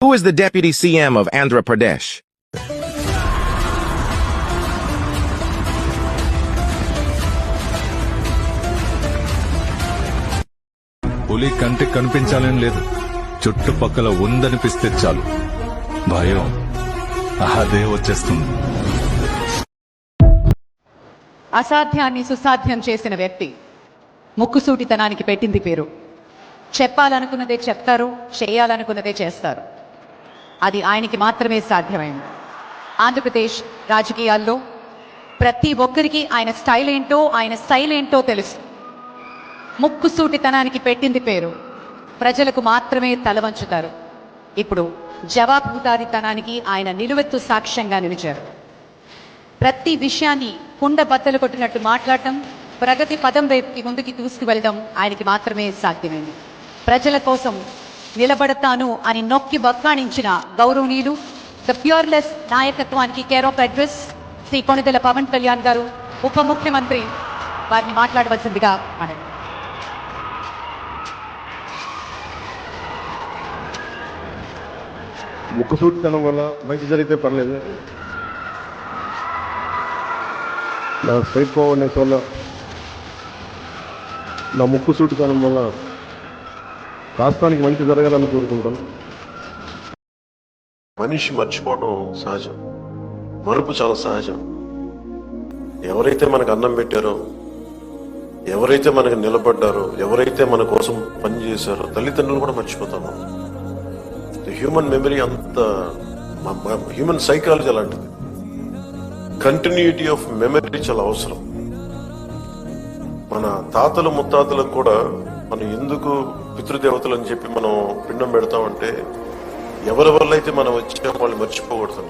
Who is the Deputy CM of Andhra Pradesh? పులి కంటికి కనిపించాలని లేదు, చుట్టుపక్కల ఉందనిపిస్తే చాలు భయం అదే వచ్చేస్తుంది. అసాధ్యాన్ని సుసాధ్యం చేసిన వ్యక్తి, ముక్కుసూటితనానికి పెట్టింది పేరు. చెప్పాలనుకున్నదే చెప్తారు, చేయాలనుకున్నదే చేస్తారు. అది ఆయనకి మాత్రమే సాధ్యమైంది. ఆంధ్రప్రదేశ్ రాజకీయాల్లో ప్రతి ఒక్కరికి ఆయన స్టైల్ ఏంటో, ఆయన స్టైల్ ఏంటో తెలుసు. ముక్కుసూటితనానికి పెట్టింది పేరు. ప్రజలకు మాత్రమే తల వంచుతారు. ఇప్పుడు జవాబుదారీతనానికి ఆయన నిలువెత్తు సాక్ష్యంగా నిలిచారు. ప్రతి విషయాన్ని కుండ బద్దలు కొట్టినట్టు మాట్లాడటం, ప్రగతి పదం వైపుకి ముందుకి తీసుకువెళ్ళడం ఆయనకి మాత్రమే సాధ్యమైంది. ప్రజల కోసం నిలబడతాను అని నొక్కి బక్కాణించిన గౌరవనీయులు ద ప్యూర్లెస్ నాయకత్వానికి care of address Shri Konidela Pawan Kalyan garu, ఉప ముఖ్యమంత్రి వారిని మాట్లాడవలసిందిగా అనండి. ముక్కుసూటితనం వల్ల మంచి జరిగితే పర్లేదు, నా స్ట్రైట్ ఫార్వర్డ్నెస్ వల్ల, నా ముక్కుసూటితనం వల్ల రాష్ట్రానికి మంచి జరగాలని కోరుకుంటాను. మనిషి మర్చిపోవడం సహజం, మరుపు చాలా సహజం. ఎవరైతే మనకు అన్నం పెట్టారో, ఎవరైతే మనకు నిలబడ్డారో, ఎవరైతే మన కోసం పనిచేశారో, తల్లిదండ్రులు కూడా మర్చిపోతాము. హ్యూమన్ మెమరీ అంత, హ్యూమన్ సైకాలజీ అలాంటిది. కంటిన్యూటీ ఆఫ్ మెమరీ చాలా అవసరం. మన తాతలు ముత్తాతలకు కూడా మనం ఎందుకు పితృదేవతలు అని చెప్పి మనం పిండం పెడతామంటే, ఎవరి వల్ల అయితే మనం వచ్చామో వాళ్ళు మర్చిపోకూడదు.